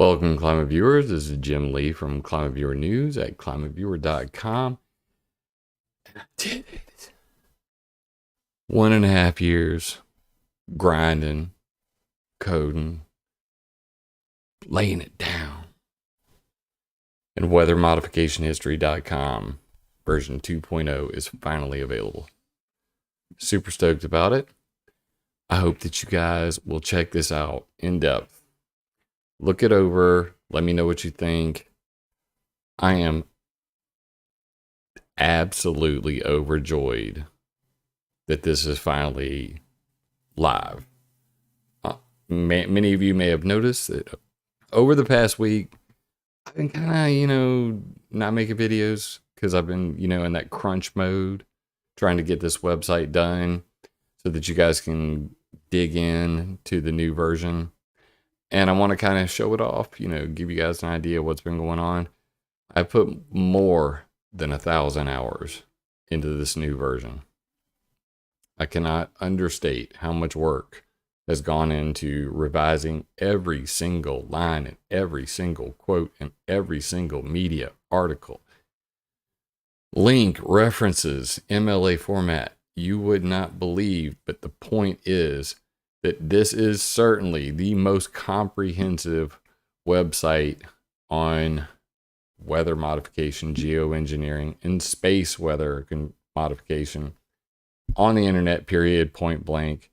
Welcome, Climate Viewers. This is Jim Lee from ClimateViewer News at ClimateViewer.com. And I did it. 1.5 years grinding, coding, laying it down. And weathermodificationhistory.com version 2.0 is finally available. Super stoked about it. I hope that you guys will check this out in depth. Look it over. Let me know what you think. I am absolutely overjoyed that this is finally live. Many of you may have noticed that over the past week, I've been kind of, not making videos because I've been, in that crunch mode, trying to get this website done so that you guys can dig in to the new version. And I want to kind of show it off, give you guys an idea of what's been going on. I put more than 1,000 hours into this new version. I cannot understate how much work has gone into revising every single line and every single quote and every single media article. Link, references, MLA format. You would not believe, but the point is that this is certainly the most comprehensive website on weather modification, geoengineering, and space weather modification on the internet, period, point blank.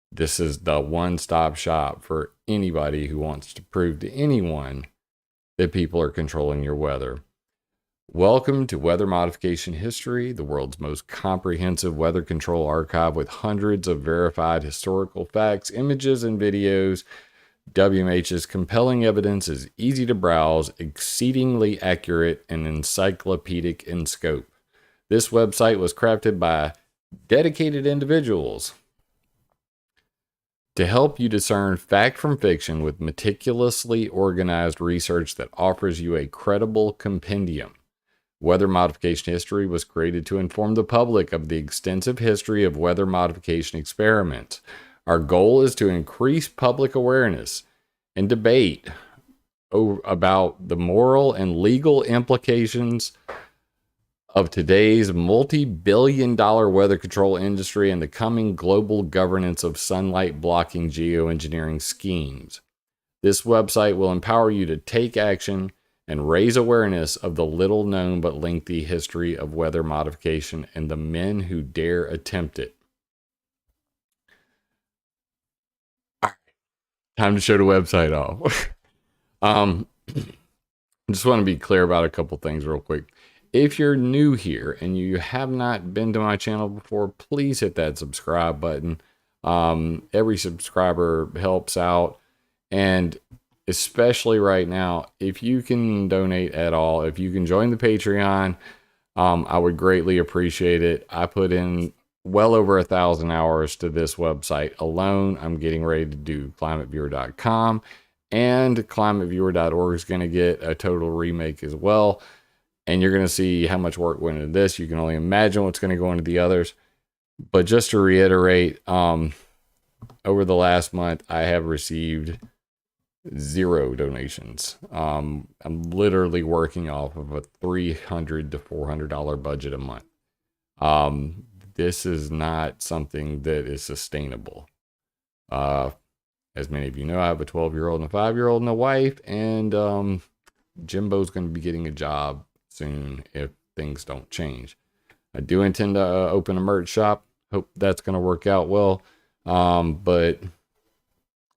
This is the one-stop shop for anybody who wants to prove to anyone that people are controlling your weather. Welcome to Weather Modification History, the world's most comprehensive weather control archive with hundreds of verified historical facts, images, and videos. WMH's compelling evidence is easy to browse, exceedingly accurate, and encyclopedic in scope. This website was crafted by dedicated individuals to help you discern fact from fiction with meticulously organized research that offers you a credible compendium. Weather Modification History was created to inform the public of the extensive history of weather modification experiments. Our goal is to increase public awareness and debate about the moral and legal implications of today's multi-billion-dollar weather control industry and the coming global governance of sunlight-blocking geoengineering schemes. This website will empower you to take action and raise awareness of the little known but lengthy history of weather modification and the men who dare attempt it. All right, time to show the website off. I just want to be clear about a couple things real quick. If you're new here and you have not been to my channel before, please hit that subscribe button. Every subscriber helps out, and especially right now, if you can donate at all, if you can join the Patreon, I would greatly appreciate it. I put in well over 1,000 hours to this website alone. I'm getting ready to do ClimateViewer.com, and ClimateViewer.org is going to get a total remake as well. And you're going to see how much work went into this. You can only imagine what's going to go into the others. But just to reiterate, over the last month, I have received 0 donations. I'm literally working off of a $300 to $400 budget a month. This is not something that is sustainable. As many of you know, I have a 12-year-old and a 5-year-old and a wife, and Jimbo's going to be getting a job soon if things don't change. I do intend to open a merch shop. Hope that's going to work out well. But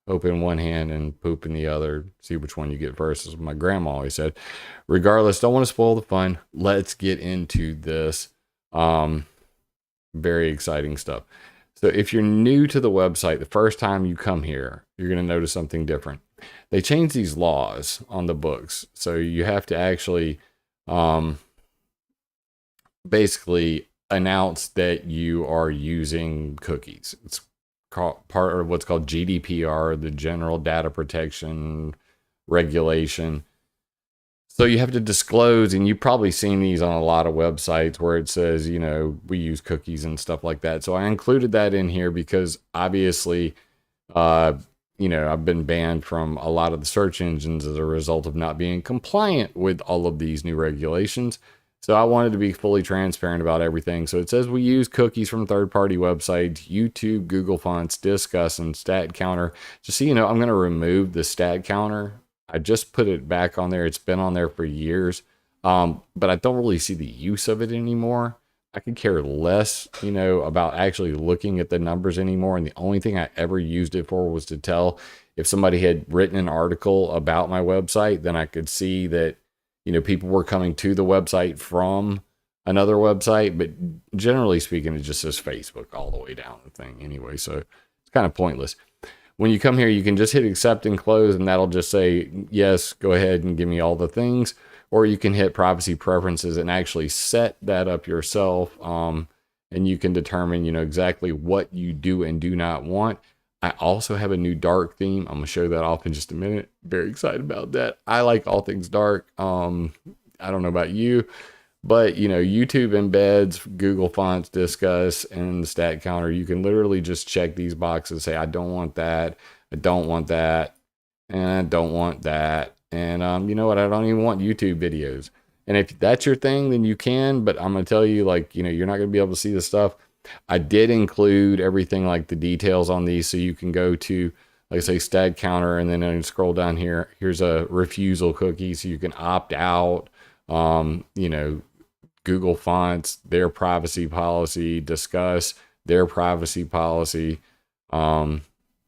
open one hand and poop in the other. See which one you get first, as my grandma always said. Regardless, don't want to spoil the fun. Let's get into this. Very exciting stuff. So if you're new to the website, the first time you come here, you're going to notice something different. They changed these laws on the books. So you have to actually basically announce that you are using cookies. It's part of what's called GDPR, the General Data Protection Regulation. So you have to disclose, and you've probably seen these on a lot of websites where it says, we use cookies and stuff like that. So I included that in here because obviously I've been banned from a lot of the search engines as a result of not being compliant with all of these new regulations. So I wanted to be fully transparent about everything. So it says we use cookies from third-party websites, YouTube, Google Fonts, Disqus, and Stat Counter. Just so you know, I'm going to remove the Stat Counter. I just put it back on there. It's been on there for years, but I don't really see the use of it anymore. I could care less, about actually looking at the numbers anymore. And the only thing I ever used it for was to tell if somebody had written an article about my website, then I could see that, people were coming to the website from another website. But generally speaking, it just says Facebook all the way down the thing anyway. So it's kind of pointless. When you come here, you can just hit accept and close, and that'll just say, yes, go ahead and give me all the things. Or you can hit privacy preferences and actually set that up yourself. And you can determine, exactly what you do and do not want. I also have a new dark theme. I'm going to show that off in just a minute. Very excited about that. I like all things dark. I don't know about you, but YouTube embeds Google Fonts, Disqus, and the Stat Counter. You can literally just check these boxes, say, I don't want that, I don't want that, and I don't want that. And you know what? I don't even want YouTube videos. And if that's your thing, then you can. But I'm going to tell you, you're not going to be able to see the stuff. I did include everything, like the details on these. So you can go to, like I say, Stat Counter, and then scroll down here. Here's a refusal cookie. So you can opt out. Google Fonts, their privacy policy, Disqus their privacy policy. The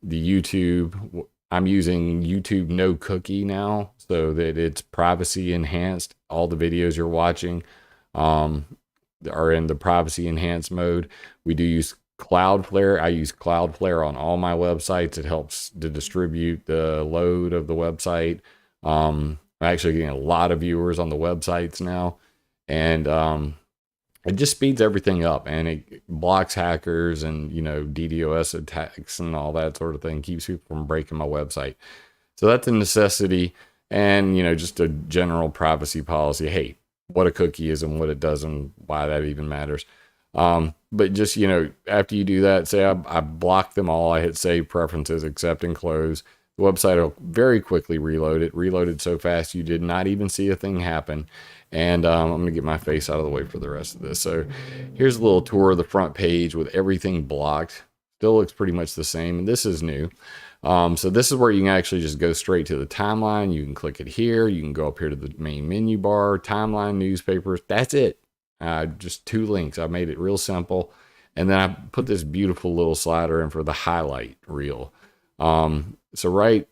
YouTube, I'm using YouTube no cookie now, so that it's privacy enhanced. All the videos you're watching are in the privacy enhanced mode. We do use Cloudflare. I use Cloudflare on all my websites. It helps to distribute the load of the website. I'm actually getting a lot of viewers on the websites now, and it just speeds everything up, and it blocks hackers and DDoS attacks and all that sort of thing. Keeps people from breaking my website. So that's a necessity, and just a general privacy policy. Hey, what a cookie is and what it does and why that even matters. But just after you do that, say I block them all. I hit save preferences, accept, and close. The website will very quickly reload. It reloaded so fast you did not even see a thing happen. And I'm going to get my face out of the way for the rest of this. So here's a little tour of the front page with everything blocked. Still looks pretty much the same. And this is new. So this is where you can actually just go straight to the timeline. You can click it here. You can go up here to the main menu bar, timeline, newspapers. That's it. Just 2 links. I made it real simple. And then I put this beautiful little slider in for the highlight reel. So right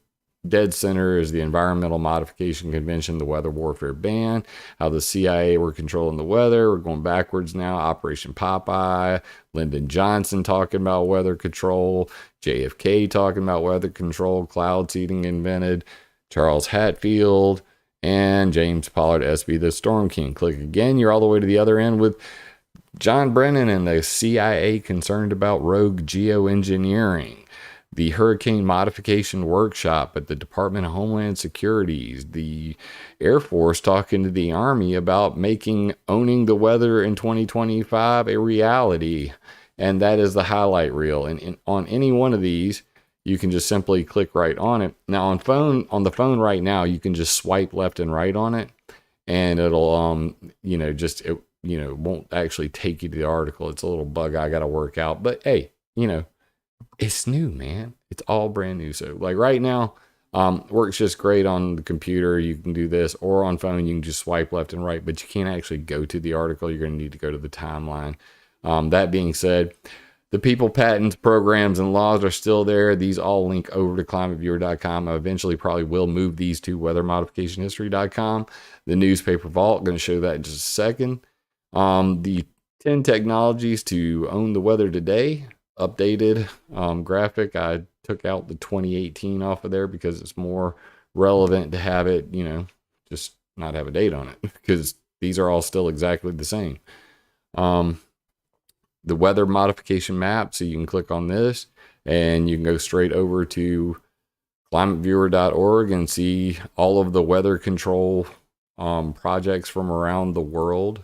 dead center is the Environmental Modification Convention, the weather warfare ban, how the CIA were controlling the weather. We're going backwards now. Operation Popeye, Lyndon Johnson talking about weather control, JFK talking about weather control, cloud seeding invented, Charles Hatfield, and James Pollard, SB the Storm King. Click again. You're all the way to the other end with John Brennan and the CIA concerned about rogue geoengineering. The Hurricane Modification Workshop at the Department of Homeland Security, the Air Force talking to the Army about making owning the weather in 2025 a reality. And that is the highlight reel. And on any one of these, you can just simply click right on it. Now on the phone right now, you can just swipe left and right on it, and it'll it won't actually take you to the article. It's a little bug I got to work out, but hey, it's new, man. It's all brand new. So like right now, works just great on the computer. You can do this, or on phone, you can just swipe left and right, but you can't actually go to the article. You're going to need to go to the timeline. That being said, the people, patents, programs, and laws are still there. These all link over to ClimateViewer.com. I eventually probably will move these to weathermodificationhistory.com. The newspaper vault, going to show that in just a second. The 10 technologies to own the weather today. Updated graphic. I took out the 2018 off of there because it's more relevant to have it, just not have a date on it, because these are all still exactly the same. The weather modification map. So you can click on this and you can go straight over to ClimateViewer.org and see all of the weather control projects from around the world,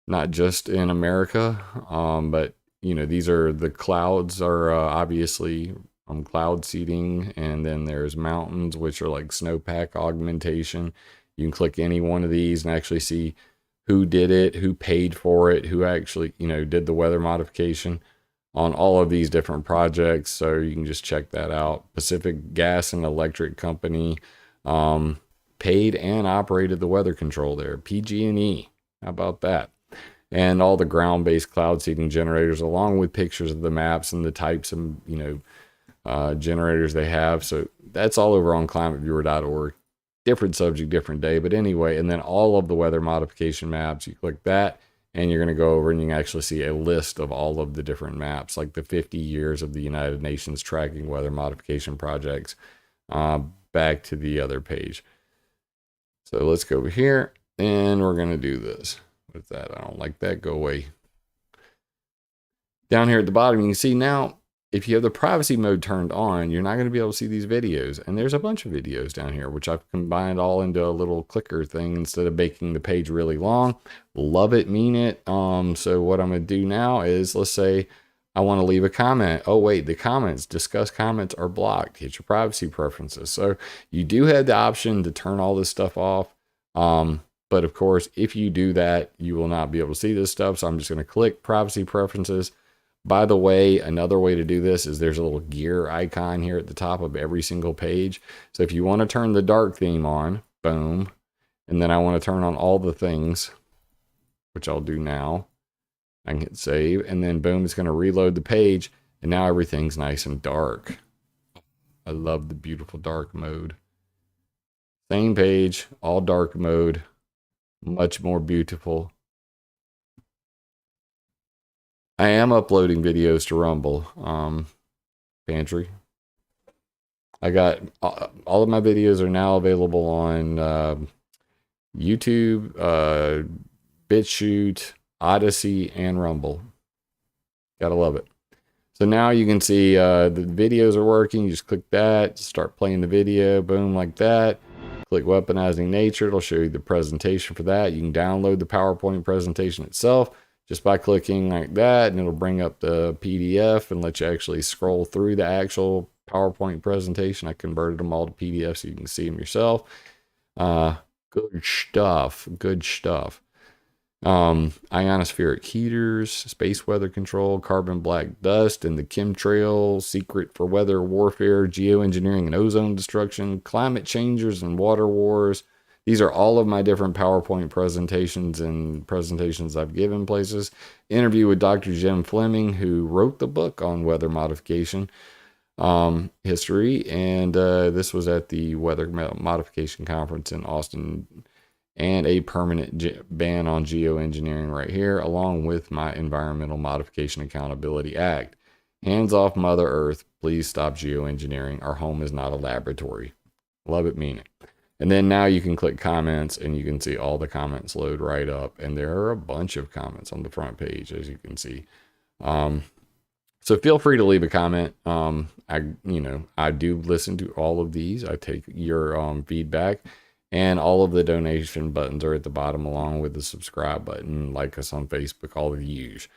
not just in America, but these are the clouds are obviously cloud seeding, and then there's mountains, which are like snowpack augmentation. You can click any one of these and actually see who did it, who paid for it, who actually, did the weather modification on all of these different projects. So you can just check that out. Pacific Gas and Electric Company paid and operated the weather control there. PG&E, how about that? And all the ground-based cloud seeding generators, along with pictures of the maps and the types of generators they have. So that's all over on ClimateViewer.org. Different subject, different day, but anyway. And then all of the weather modification maps, you click that, and you're going to go over and you can actually see a list of all of the different maps, like the 50 years of the United Nations tracking weather modification projects. Back to the other page. So let's go over here, and we're going to do this. What's that? I don't like that. Go away. Down here at the bottom, you can see now, if you have the privacy mode turned on, you're not going to be able to see these videos. And there's a bunch of videos down here, which I've combined all into a little clicker thing instead of making the page really long. Love it, mean it. So what I'm going to do now is, let's say I want to leave a comment. Oh, wait, the comments, discuss comments are blocked. Hit your privacy preferences. So you do have the option to turn all this stuff off. But of course, if you do that, you will not be able to see this stuff. So I'm just going to click privacy preferences. By the way, another way to do this is there's a little gear icon here at the top of every single page. So if you want to turn the dark theme on, boom. And then I want to turn on all the things, which I'll do now. I can hit save, and then boom, it's going to reload the page. And now everything's nice and dark. I love the beautiful dark mode. Same page, all dark mode. Much more beautiful. I am uploading videos to Rumble, Pantry. I got all of my videos are now available on YouTube, BitChute, Odyssey, and Rumble. Gotta love it. So now you can see the videos are working. You just click that, start playing the video, boom, like that. Click Weaponizing Nature. It'll show you the presentation for that. You can download the PowerPoint presentation itself just by clicking like that, and it'll bring up the PDF and let you actually scroll through the actual PowerPoint presentation. I converted them all to PDF so you can see them yourself. Good stuff. Good stuff. Ionospheric heaters, space weather control, carbon black dust, and the chemtrail, secret for weather warfare, geoengineering and ozone destruction, climate changers and water wars. These are all of my different PowerPoint presentations and presentations I've given places. Interview with Dr. Jim Fleming, who wrote the book on weather modification history. And this was at the Weather Modification Conference in Austin, and a permanent ban on geoengineering right here, along with my Environmental Modification Accountability Act. Hands off Mother Earth. Please stop geoengineering. Our home is not a laboratory. Love it, mean it. And then now you can click comments, and you can see all the comments load right up. And there are a bunch of comments on the front page, as you can see. So feel free to leave a comment. I do listen to all of these. I take your feedback, and all of the donation buttons are at the bottom, along with the subscribe button, like us on Facebook, all of the usual.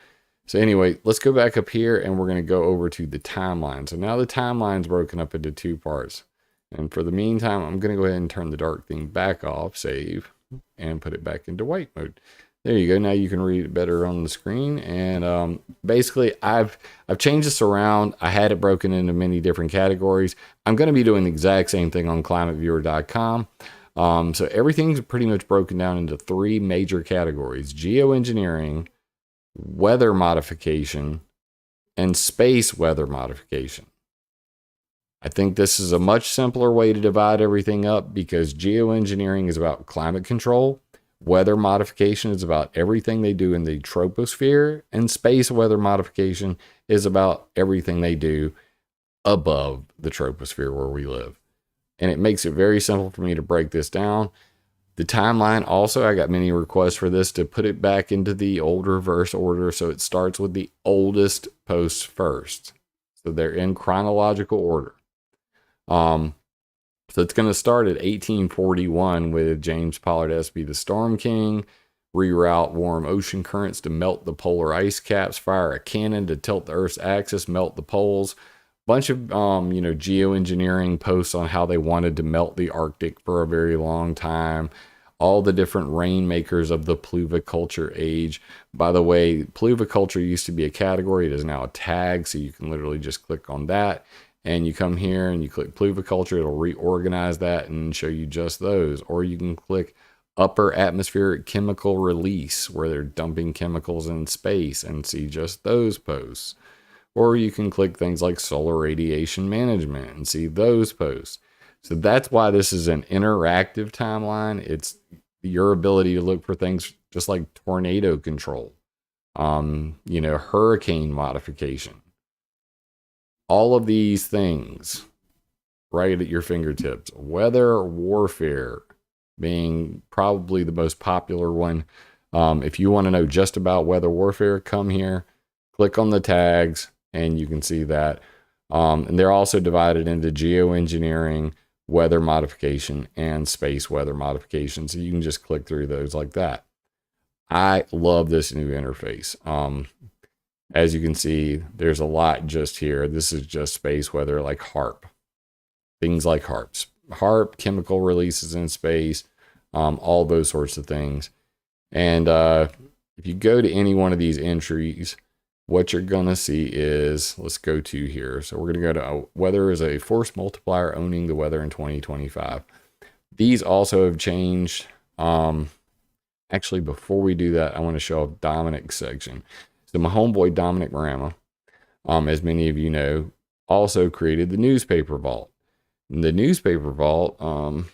So anyway, let's go back up here, and we're going to go over to the timeline. So now the timeline's broken up into two parts. And for the meantime, I'm going to go ahead and turn the dark theme back off, save, and put it back into white mode. There you go. Now you can read it better on the screen. And basically, I've changed this around. I had it broken into many different categories. I'm going to be doing the exact same thing on ClimateViewer.com. So everything's pretty much broken down into three major categories: geoengineering, weather modification, and space weather modification. I think this is a much simpler way to divide everything up, because geoengineering is about climate control, weather modification is about everything they do in the troposphere, and space weather modification is about everything they do above the troposphere where we live. And it makes it very simple for me to break this down. The timeline also, I got many requests for this to put it back into the old reverse order, so it starts with the oldest posts first. So they're in chronological order. So it's going to start at 1841 with James Pollard Espy, the Storm King, reroute warm ocean currents to melt the polar ice caps, fire a cannon to tilt the Earth's axis, melt the poles, bunch of geoengineering posts on how they wanted to melt the Arctic for a very long time. All the different rainmakers of the pluviculture age. By the way, pluviculture used to be a category. It is now a tag, so you can literally just click on that. And you come here and you click pluviculture. It'll reorganize that and show you just those. Or you can click upper atmospheric chemical release, where they're dumping chemicals in space, and see just those posts. Or you can click things like solar radiation management and see those posts. So that's why this is an interactive timeline. It's your ability to look for things just like tornado control, hurricane modification. All of these things right at your fingertips. Weather warfare being probably the most popular one. If you want to know just about weather warfare, come here, click on the tags, and you can see that. And they're also divided into geoengineering, weather modification, and space weather modification. So you can just click through those like that. I love this new interface. As you can see, there's a lot just here. This is just space weather, like HARP. Things like HARP, chemical releases in space, all those sorts of things. And if you go to any one of these entries, what you're going to see is, let's go to here. So we're going to go to weather is a force multiplier owning the weather in 2025. These also have changed. Actually, before we do that, I want to show off Dominic's section. So my homeboy, Dominic Marama, as many of you know, also created the newspaper vault. And the newspaper vault, let's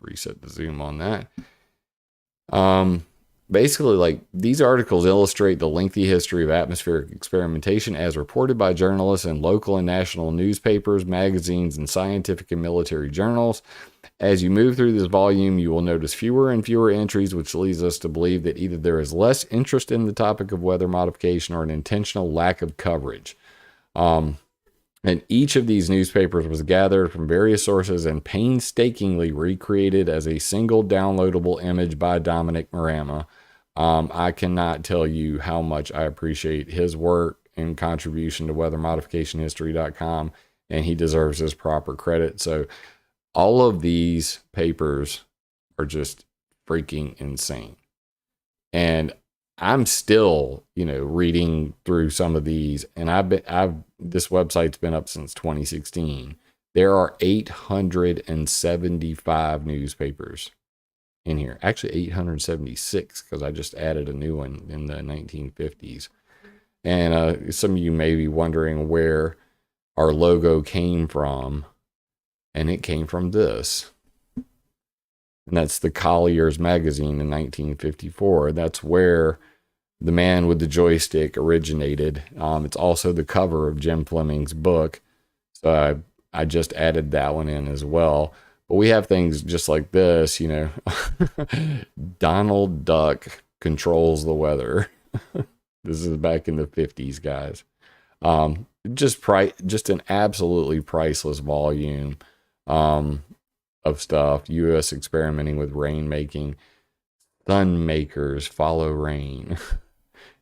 reset the zoom on that. Basically, like, these articles illustrate the lengthy history of atmospheric experimentation as reported by journalists in local and national newspapers, magazines, and scientific and military journals. As you move through this volume, you will notice fewer and fewer entries, which leads us to believe that either there is less interest in the topic of weather modification or an intentional lack of coverage. And each of these newspapers was gathered from various sources and painstakingly recreated as a single downloadable image by Dominic Marama. I cannot tell you how much I appreciate his work and contribution to weathermodificationhistory.com, and he deserves his proper credit. So all of these papers are just freaking insane. And I'm still, reading through some of these, and this website's been up since 2016. There are 875 newspapers in here. Actually, 876, because I just added a new one in the 1950s. And some of you may be wondering where our logo came from, and it came from this. And that's the Collier's magazine in 1954. That's where the man with the joystick originated. It's also the cover of Jim Fleming's book. So I just added that one in as well. But we have things just like this, Donald Duck controls the weather. This is back in the 50s, guys. Just an absolutely priceless volume of stuff. U.S. experimenting with rainmaking. Sun makers follow rain.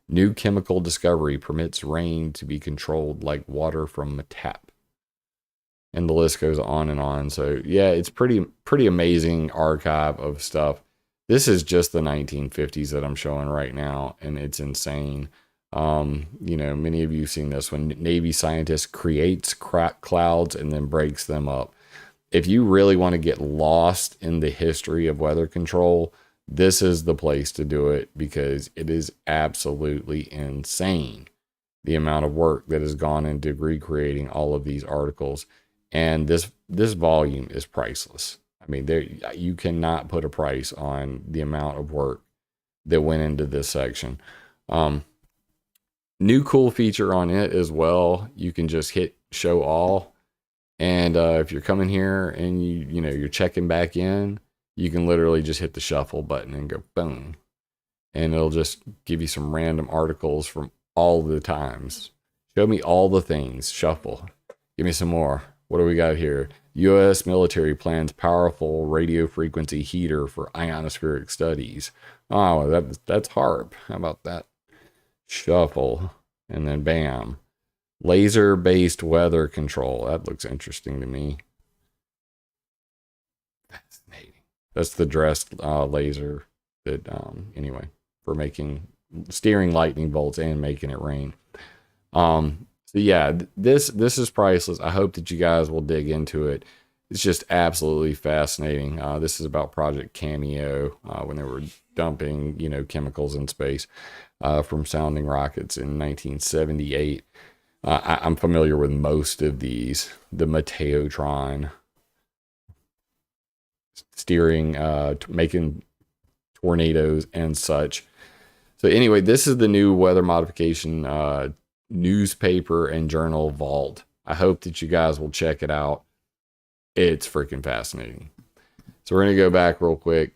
New chemical discovery permits rain to be controlled like water from a tap. And the list goes on and on. So yeah, it's pretty amazing archive of stuff. This is just the 1950s that I'm showing right now, and it's insane. Many of you have seen this when Navy scientist creates clouds and then breaks them up. If you really want to get lost in the history of weather control, this is the place to do it, because it is absolutely insane the amount of work that has gone into recreating all of these articles. And this volume is priceless. I mean, you cannot put a price on the amount of work that went into this section. New cool feature on it as well. You can just hit show all. And if you're coming here and you're checking back in, you can literally just hit the shuffle button and go boom. And it'll just give you some random articles from all the times. Show me all the things. Shuffle. Give me some more. What do we got here? U.S. military plans powerful radio frequency heater for ionospheric studies. Oh, that's HARP. How about that? Shuffle. And then bam. Laser-based weather control. That looks interesting to me. Fascinating. That's the dressed laser that, anyway, for steering lightning bolts and making it rain. So yeah, this is priceless. I hope that you guys will dig into it. It's just absolutely fascinating. This is about Project Cameo, when they were dumping, chemicals in space from sounding rockets in 1978. I'm familiar with most of these. The Mateotron, steering, making tornadoes and such. So anyway, this is the new weather modification newspaper and journal vault. I hope that you guys will check it out. It's freaking fascinating. So we're going to go back real quick.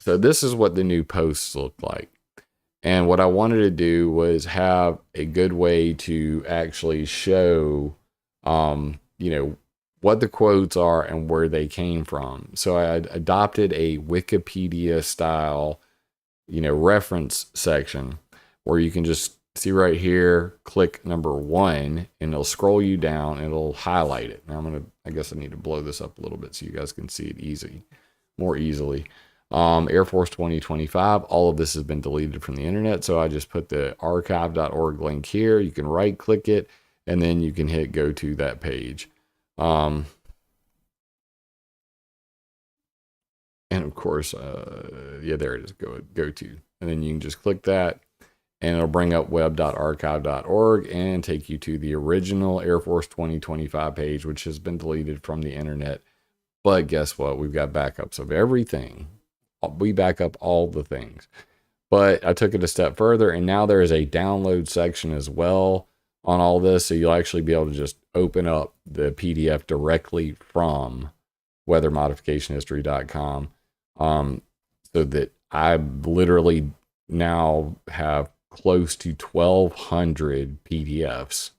So this is what the new posts look like. And what I wanted to do was have a good way to actually show, what the quotes are and where they came from. So I adopted a Wikipedia style, reference section where you can just see right here, click number 1, and it'll scroll you down and it'll highlight it. Now I guess I need to blow this up a little bit so you guys can see it more easily. Air Force 2025, all of this has been deleted from the internet. So I just put the archive.org link here. You can right click it and then you can hit go to that page. And of course, there it is, go to, and then you can just click that and it'll bring up web.archive.org and take you to the original Air Force 2025 page, which has been deleted from the internet. But guess what? We've got backups of everything. We back up all the things. But I took it a step further, and now there is a download section as well on all this. So you'll actually be able to just open up the PDF directly from weathermodificationhistory.com. So that I literally now have close to 1,200 PDFs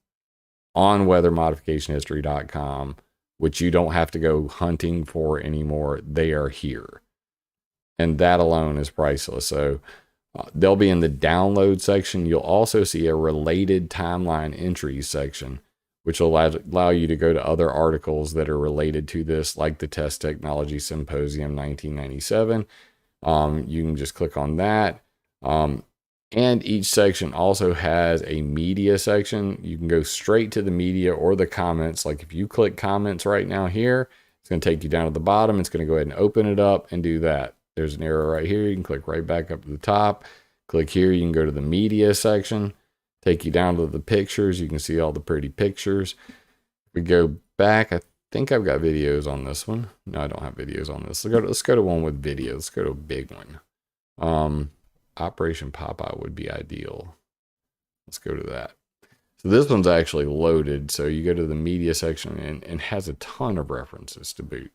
on weathermodificationhistory.com, which you don't have to go hunting for anymore. They are here. And that alone is priceless. So they'll be in the download section. You'll also see a related timeline entries section, which will allow you to go to other articles that are related to this, like the Test Technology Symposium 1997. You can just click on that. And each section also has a media section. You can go straight to the media or the comments. Like if you click comments right now here, it's going to take you down to the bottom. It's going to go ahead and open it up and do that. There's an arrow right here. You can click right back up to the top. Click here. You can go to the media section, take you down to the pictures. You can see all the pretty pictures. We go back. I think I've got videos on this one. No, I don't have videos on this. Let's go to one with video. Let's go to a big one. Operation Popeye would be ideal. Let's go to that. So this one's actually loaded. So you go to the media section and has a ton of references to boot.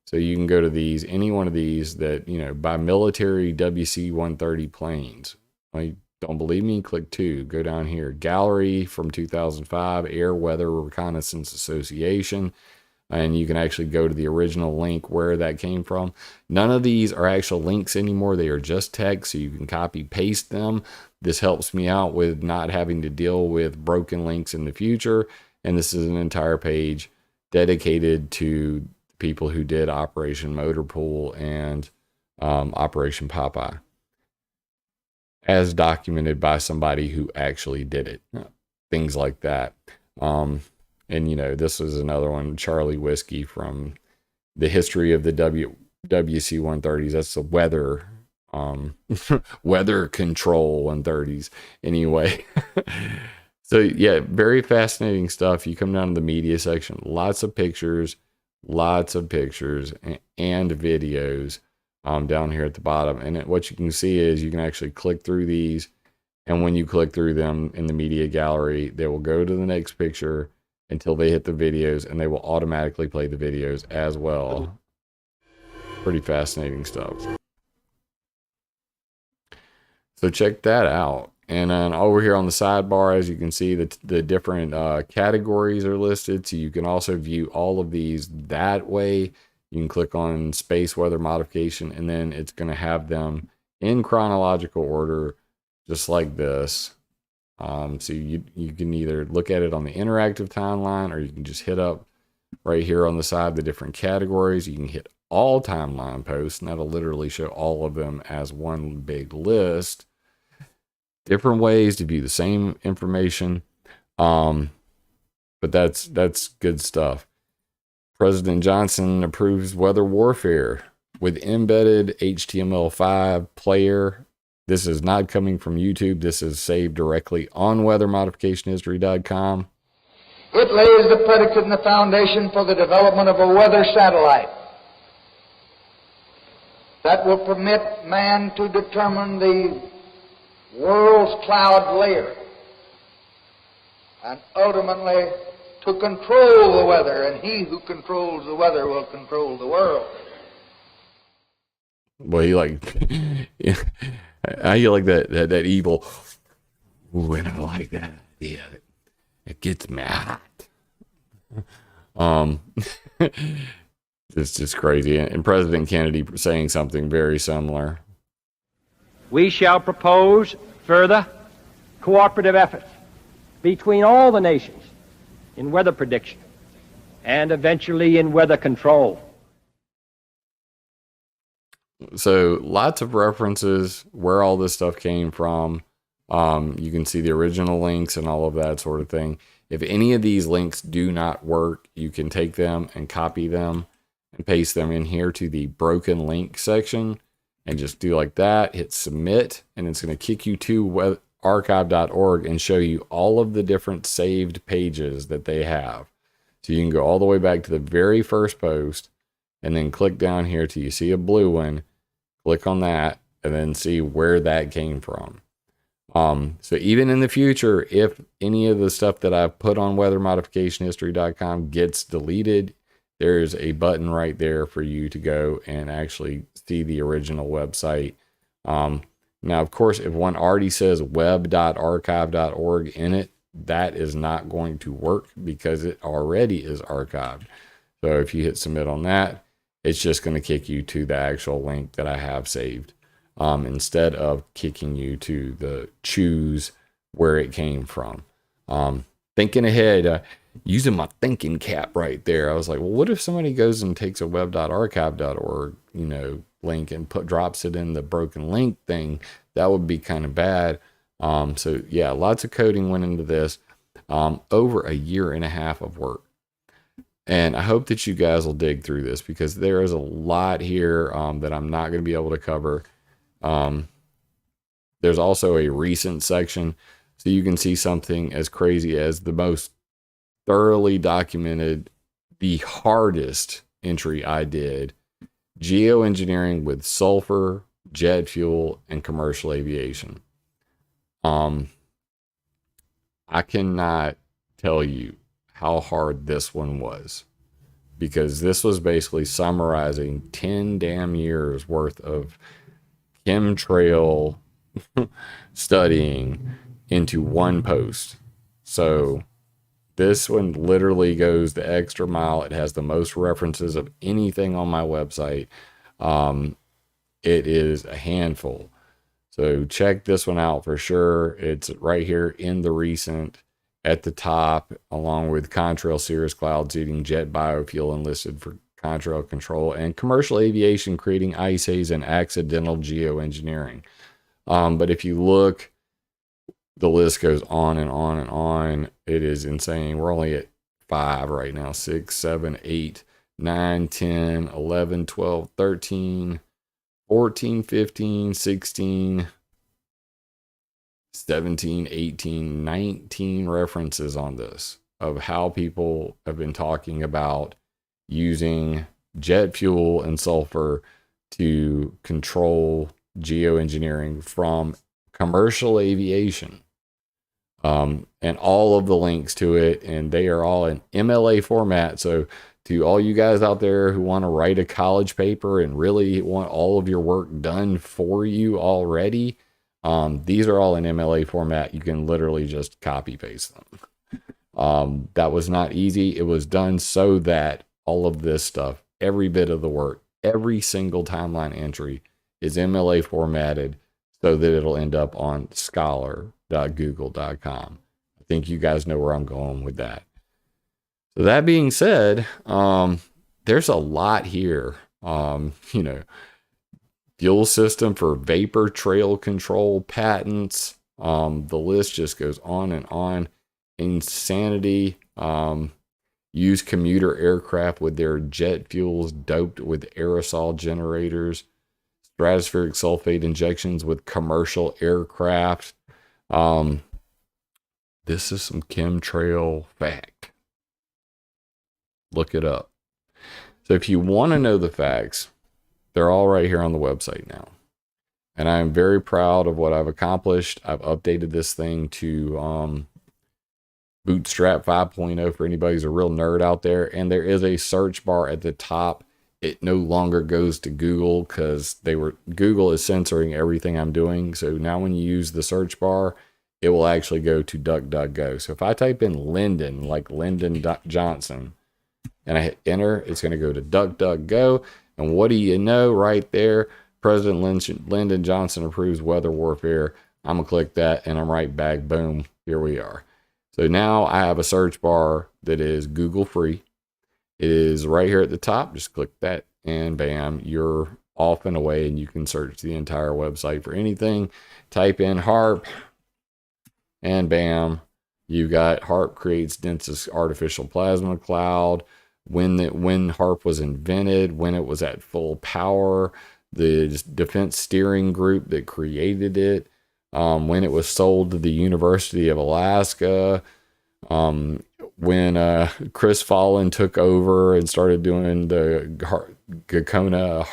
So you can go to these, any one of these that, by military WC-130 planes. Well, don't believe me? Click 2. Go down here. Gallery from 2005, Air Weather Reconnaissance Association. And you can actually go to the original link where that came from. None of these are actual links anymore. They are just text, so you can copy paste them. This helps me out with not having to deal with broken links in the future. And this is an entire page dedicated to people who did Operation Motorpool and Operation Popeye, as documented by somebody who actually did it. Things like that. And, this was another one, Charlie Whiskey, from the history of the WC-130s. That's the weather, weather control 130s. Anyway, so yeah, very fascinating stuff. You come down to the media section, lots of pictures and videos down here at the bottom. And what you can see is you can actually click through these. And when you click through them in the media gallery, they will go to the next picture until they hit the videos, and they will automatically play the videos as well. Pretty fascinating stuff. So check that out. And then over here on the sidebar, as you can see, the different categories are listed. So you can also view all of these that way. You can click on space weather modification, and then it's going to have them in chronological order, just like this. So you can either look at it on the interactive timeline, or you can just hit up right here on the side the different categories. You can hit all timeline posts, and that'll literally show all of them as one big list. Different ways to view the same information. But that's good stuff. President Johnson approves weather warfare with embedded HTML5 player. This is not coming from YouTube. This is saved directly on weathermodificationhistory.com. It lays the predicate and the foundation for the development of a weather satellite that will permit man to determine the world's cloud layer and ultimately to control the weather, and he who controls the weather will control the world. Well, you like, how you like that evil? Ooh, and I like that. Yeah, it gets me hot. It's just crazy. And President Kennedy saying something very similar. We shall propose further cooperative efforts between all the nations in weather prediction and eventually in weather control. So lots of references where all this stuff came from. You can see the original links and all of that sort of thing. If any of these links do not work, you can take them and copy them and paste them in here to the broken link section and just do like that, hit submit, and it's going to kick you to archive.org and show you all of the different saved pages that they have. So you can go all the way back to the very first post and then click down here till you see a blue one, click on that, and then see where that came from. So even in the future, if any of the stuff that I've put on weathermodificationhistory.com gets deleted, there's a button right there for you to go and actually see the original website. Now, of course, if one already says web.archive.org in it, that is not going to work because it already is archived. So if you hit submit on that, it's just going to kick you to the actual link that I have saved. Instead of kicking you to the choose where it came from. Thinking ahead, using my thinking cap right there. I was like, well, what if somebody goes and takes a web.archive.org, link and drops it in the broken link thing? That would be kind of bad. So yeah, lots of coding went into this, over a year and a half of work. And I hope that you guys will dig through this because there is a lot here, that I'm not going to be able to cover. There's also a recent section, so you can see something as crazy as the most thoroughly documented, the hardest entry I did, geoengineering with sulfur, jet fuel, and commercial aviation. I cannot tell you how hard this one was, because this was basically summarizing 10 damn years worth of chemtrail studying into one post. So this one literally goes the extra mile. It has the most references of anything on my website. It is a handful. So check this one out for sure. It's right here in the recent at the top, along with contrail cirrus clouds eating jet biofuel enlisted for contrail control, and commercial aviation creating ice haze and accidental geoengineering. But if you look, the list goes on and on and on. It is insane. We're only at 5 right now. 6, 7, 8, 9, 10, 11, 12, 13, 14, 15, 16, 17, 18, 19 references on this of how people have been talking about using jet fuel and sulfur to control geoengineering from commercial aviation. And all of the links to it, and they are all in MLA format. So to all you guys out there who want to write a college paper and really want all of your work done for you already, these are all in MLA format. You can literally just copy paste them. That was not easy. It was done so that all of this stuff, every bit of the work, every single timeline entry is MLA formatted so that it'll end up on scholar.google.com. I think you guys know where I'm going with that. So that being said, there's a lot here. Fuel system for vapor trail control patents. The list just goes on and on. Insanity. Use commuter aircraft with their jet fuels doped with aerosol generators. Stratospheric sulfate injections with commercial aircraft. This is some chemtrail fact. Look it up. So if you want to know the facts, they're all right here on the website now. And I'm very proud of what I've accomplished. I've updated this thing to Bootstrap 5.0 for anybody who's a real nerd out there. And there is a search bar at the top. It no longer goes to Google because Google is censoring everything I'm doing. So now when you use the search bar, it will actually go to DuckDuckGo. So if I type in Lyndon, like Lyndon Johnson, and I hit enter, it's going to go to DuckDuckGo. And what do you know right there? President Lyndon Johnson approves weather warfare. I'm going to click that and I'm right back. Boom. Here we are. So now I have a search bar that is Google free. It is right here at the top. Just click that and bam, you're off and away and you can search the entire website for anything. Type in HARP and bam, you got HARP creates densest artificial plasma cloud. When HARP was invented, when it was at full power, the defense steering group that created it, when it was sold to the University of Alaska, when Chris Fallon took over and started doing the Gakona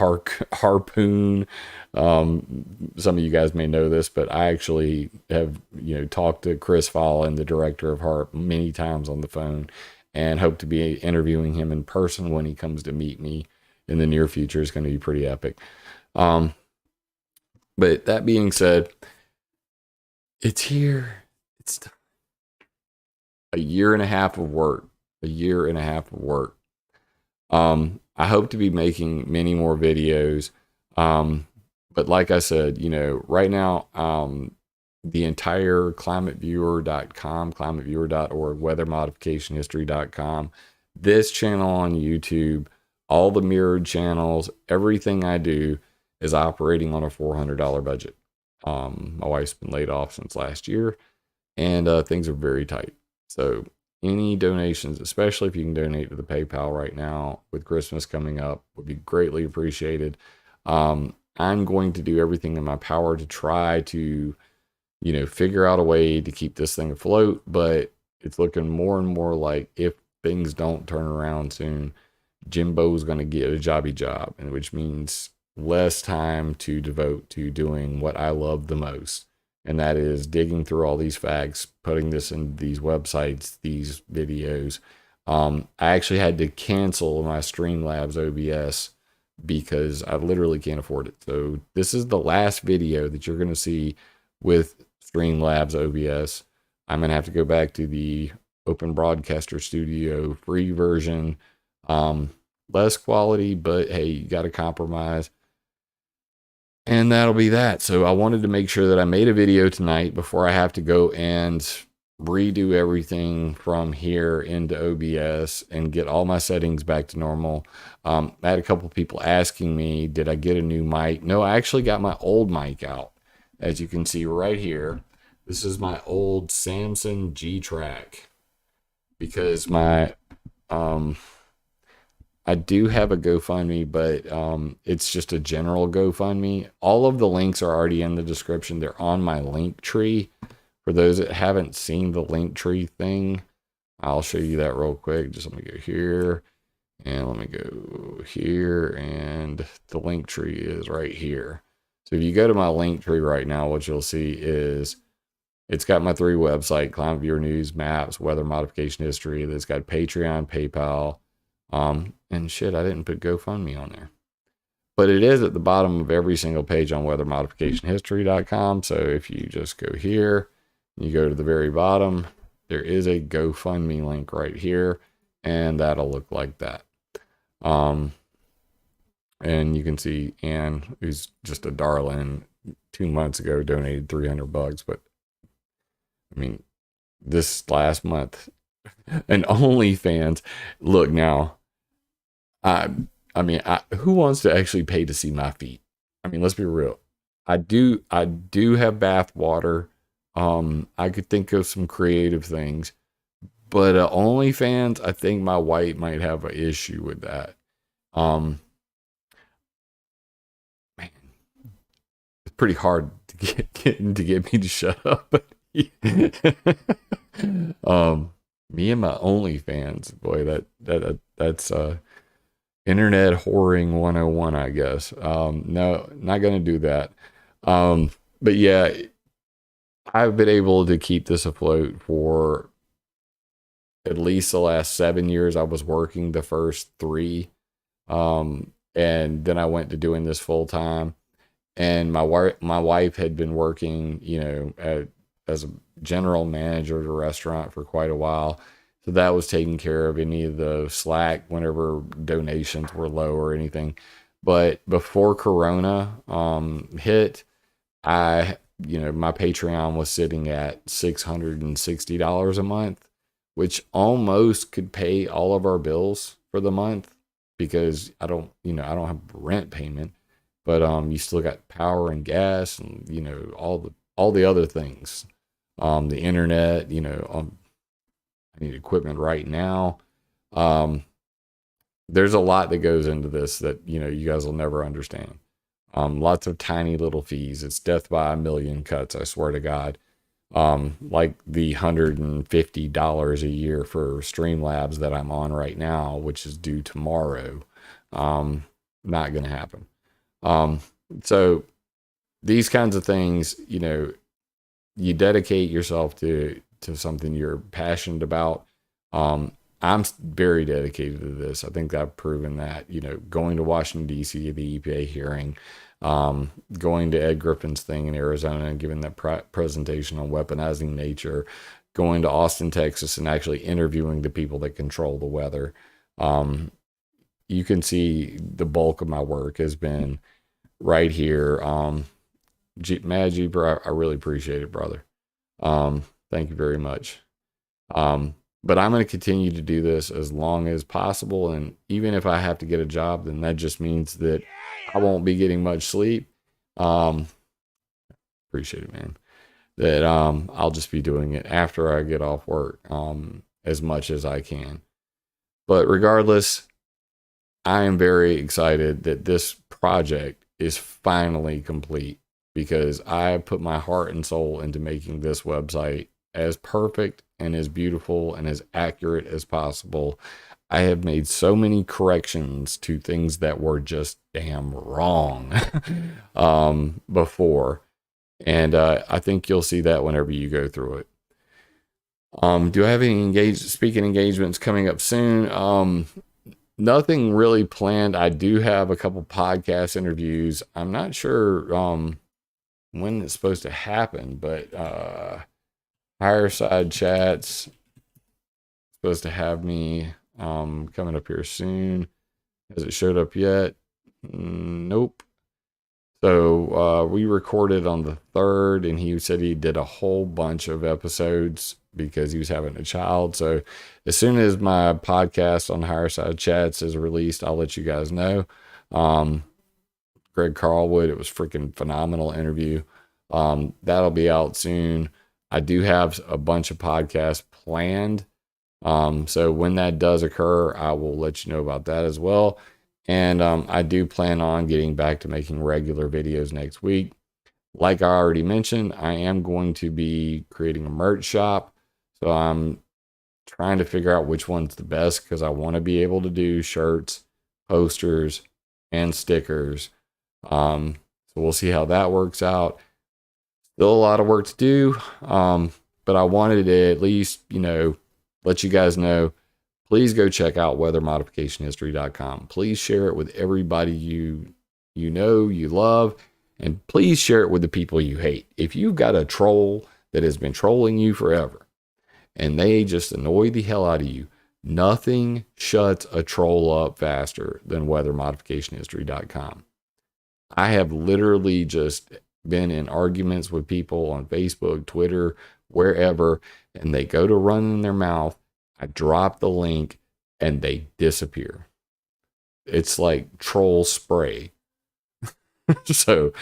harpoon. Some of you guys may know this, but I actually have talked to Chris Fallon, the director of HARP, many times on the phone, and hope to be interviewing him in person when he comes to meet me in the near future. It's going to be pretty epic. But that being said, it's here. It's a year and a half of work. I hope to be making many more videos. But like I said, right now, the entire ClimateViewer.com, ClimateViewer.org, WeatherModificationHistory.com, this channel on YouTube, all the mirrored channels, everything I do is operating on a $400 budget. My wife's been laid off since last year, and things are very tight. So any donations, especially if you can donate to the PayPal right now with Christmas coming up, would be greatly appreciated. I'm going to do everything in my power to try to figure out a way to keep this thing afloat, but it's looking more and more like if things don't turn around soon, Jimbo's going to get a jobby job, and which means less time to devote to doing what I love the most, and that is digging through all these facts, putting this in these websites, these videos. I actually had to cancel my Streamlabs OBS because I literally can't afford it. So this is the last video that you're going to see with Streamlabs OBS. I'm going to have to go back to the Open Broadcaster Studio free version. Less quality, but hey, you got to compromise. And that'll be that. So I wanted to make sure that I made a video tonight before I have to go and redo everything from here into OBS and get all my settings back to normal. I had a couple people asking me, did I get a new mic? No, I actually got my old mic out. As you can see right here, this is my old Samson G-Track, because my I do have a GoFundMe, but it's just a general GoFundMe. All of the links are already in the description. They're on my link tree. For those that haven't seen the link tree thing, I'll show you that real quick. Just let me go here, and let me go here, and the link tree is right here. So if you go to my link tree right now, what you'll see is it's got my 3 websites: ClimateViewer News, Maps, Weather Modification History. It's got Patreon, PayPal, and shit, I didn't put GoFundMe on there. But it is at the bottom of every single page on WeatherModificationHistory.com. So if you just go here, you go to the very bottom, there is a GoFundMe link right here, and that'll look like that. And you can see Ann, who's just a darling, 2 months ago donated $300, but I mean, this last month, and OnlyFans. Look now, I I mean, who wants to actually pay to see my feet? I mean, let's be real. I do have bath water. I could think of some creative things, but OnlyFans, I think my wife might have an issue with that. Um, Man, it's pretty hard to get me to shut up. Me and my OnlyFans, boy, that's internet whoring 101, I guess. No, not gonna do that. But yeah, I've been able to keep this afloat for at least the last 7 years. I was working the first three, and then I went to doing this full time. And my wife had been working, as a general manager at a restaurant for quite a while. So that was taking care of any of the slack whenever donations were low or anything. But before Corona hit, my Patreon was sitting at $660 a month, which almost could pay all of our bills for the month, because I don't have rent payment, but you still got power and gas and all the other things, the internet, I need equipment right now. There's a lot that goes into this that you guys will never understand. Lots of tiny little fees. It's death by a million cuts, I swear to God. Like the $150 a year for Streamlabs that I'm on right now, which is due tomorrow. Not gonna happen. So these kinds of things, you dedicate yourself to something you're passionate about. I'm very dedicated to this. I think I've proven that, going to Washington, D.C., the EPA hearing, going to Ed Griffin's thing in Arizona and giving that presentation on weaponizing nature, going to Austin, Texas, and actually interviewing the people that control the weather. You can see the bulk of my work has been right here. Mad Jeeper, I really appreciate it, brother. Thank you very much. But I'm going to continue to do this as long as possible. And even if I have to get a job, then that just means that I won't be getting much sleep. Appreciate it, man. That I'll just be doing it after I get off work, as much as I can. But regardless, I am very excited that this project is finally complete, because I put my heart and soul into making this website as perfect and as beautiful and as accurate as possible. I have made so many corrections to things that were just damn wrong before. And I think you'll see that whenever you go through it. Do I have any speaking engagements coming up soon? Nothing really planned. I do have a couple podcast interviews. I'm not sure when it's supposed to happen, but Fireside Chats supposed to have me coming up here soon. Has it showed up yet? Nope. So we recorded on the 3rd, and he said he did a whole bunch of episodes because he was having a child. So as soon as my podcast on Fireside Chats is released, I'll let you guys know. Greg Carlwood, it was freaking phenomenal interview. That'll be out soon. I do have a bunch of podcasts planned. So when that does occur, I will let you know about that as well. And I do plan on getting back to making regular videos next week. Like I already mentioned, I am going to be creating a merch shop. So I'm trying to figure out which one's the best, because I want to be able to do shirts, posters, and stickers. So we'll see how that works out. Still a lot of work to do, but I wanted to at least, let you guys know. Please go check out weathermodificationhistory.com. Please share it with everybody you love, and please share it with the people you hate. If you've got a troll that has been trolling you forever and they just annoy the hell out of you, nothing shuts a troll up faster than weathermodificationhistory.com. I have literally just been in arguments with people on Facebook, Twitter, wherever, and they go to run in their mouth, I drop the link and they disappear. It's like troll spray. So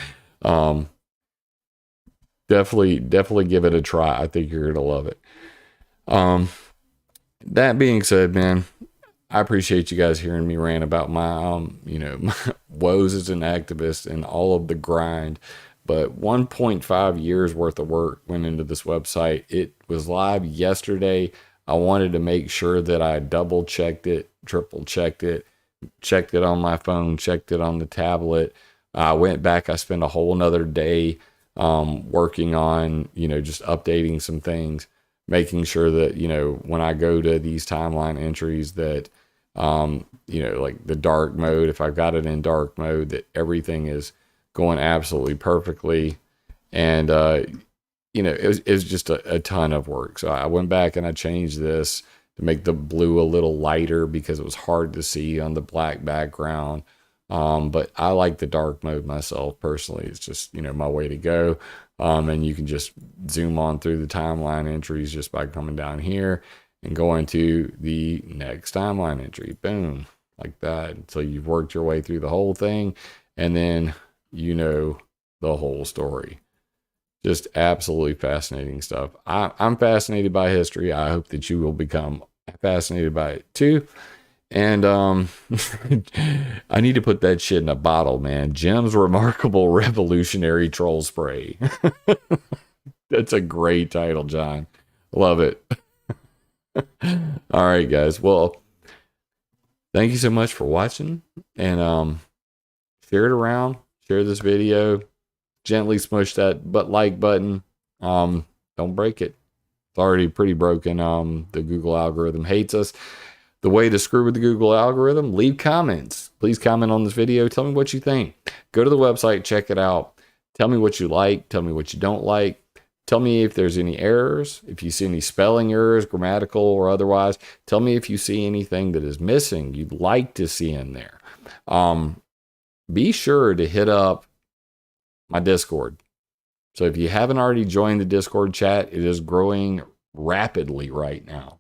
definitely give it a try. I think you're gonna love it. That being said, man, I appreciate you guys hearing me rant about my my woes as an activist and all of the grind. But 1.5 years worth of work went into this website. It was live yesterday. I wanted to make sure that I double checked it, triple checked it on my phone, checked it on the tablet. I went back. I spent a whole nother day working on, just updating some things, making sure that, when I go to these timeline entries that, like the dark mode, if I've got it in dark mode, that everything is going absolutely perfectly. And, it was just a ton of work. So I went back and I changed this to make the blue a little lighter because it was hard to see on the black background. But I like the dark mode myself personally. It's just, my way to go. And you can just zoom on through the timeline entries just by coming down here and going to the next timeline entry. Boom, like that, until you've worked your way through the whole thing. And then, the whole story. Just absolutely fascinating stuff. I'm fascinated by history. I hope that you will become fascinated by it too. And I need to put that shit in a bottle, man. Jim's Remarkable Revolutionary Troll Spray. That's a great title, John. Love it. All right, guys. Well, thank you so much for watching. And share it around. Share this video. Gently smush that like button. Don't break it. It's already pretty broken. The Google algorithm hates us. The way to screw with the Google algorithm, leave comments. Please comment on this video. Tell me what you think. Go to the website, check it out. Tell me what you like. Tell me what you don't like. Tell me if there's any errors. If you see any spelling errors, grammatical or otherwise. Tell me if you see anything that is missing you'd like to see in there. Be sure to hit up my Discord. So if you haven't already joined the Discord chat, it is growing rapidly right now.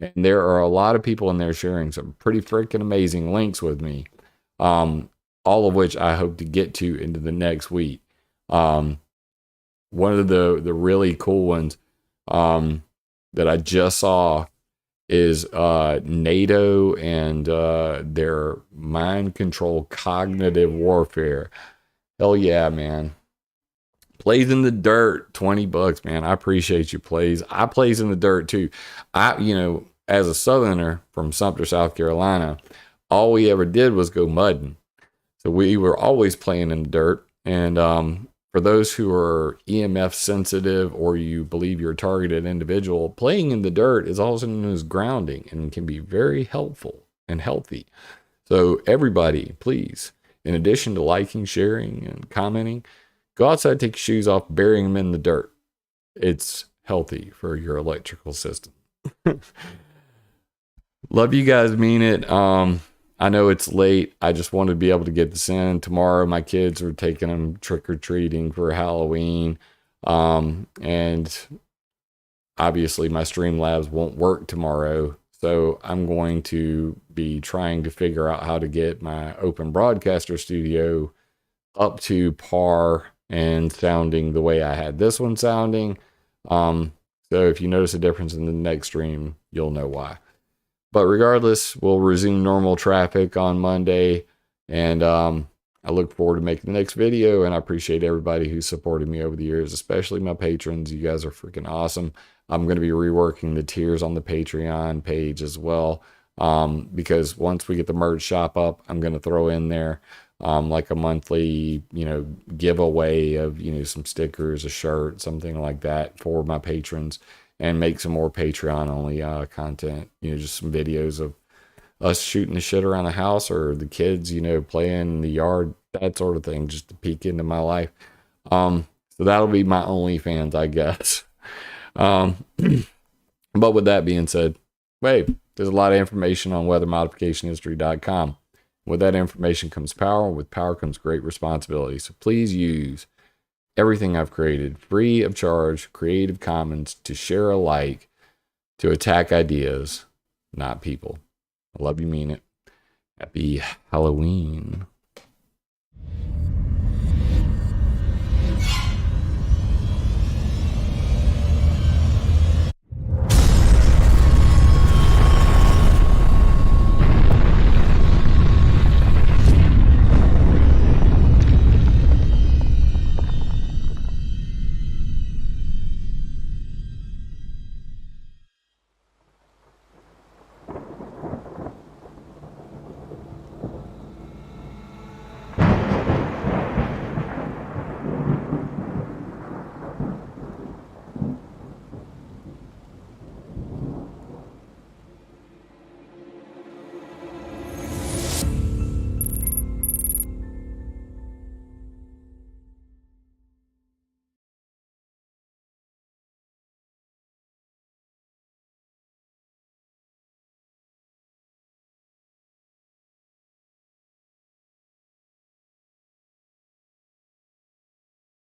And there are a lot of people in there sharing some pretty freaking amazing links with me. All of which I hope to get to into the next week. One of the really cool ones that I just saw is NATO and their mind control cognitive warfare. Hell yeah, man. Plays in the dirt, $20, man. I appreciate you, Plays. I plays in the dirt too. As a Southerner from Sumter, South Carolina, all we ever did was go mudding. So we were always playing in the dirt. And for those who are EMF sensitive or you believe you're a targeted individual, playing in the dirt is also known as grounding and can be very helpful and healthy. So everybody, please, in addition to liking, sharing, and commenting, go outside, take your shoes off, burying them in the dirt. It's healthy for your electrical system. Love you guys, mean it. I know it's late. I just wanted to be able to get this in. Tomorrow, my kids are taking them trick-or-treating for Halloween. And obviously, my Streamlabs won't work tomorrow. So I'm going to be trying to figure out how to get my Open Broadcaster Studio up to par and sounding the way I had this one sounding. So if you notice a difference in the next stream, you'll know why. But regardless, we'll resume normal traffic on Monday. And I look forward to making the next video. And I appreciate everybody who's supported me over the years, especially my patrons. You guys are freaking awesome. I'm going to be reworking the tiers on the Patreon page as well. Because once we get the merch shop up, I'm going to throw in there like a monthly, giveaway of, some stickers, a shirt, something like that for my patrons. And make some more Patreon-only content. Just some videos of us shooting the shit around the house or the kids, playing in the yard, that sort of thing, just to peek into my life. So that'll be my OnlyFans, I guess. But with that being said, there's a lot of information on weathermodificationhistory.com. With that information comes power. With power comes great responsibility. So please use everything I've created free of charge, Creative Commons, to share alike, to attack ideas, not people. I love you, mean it. Happy Halloween.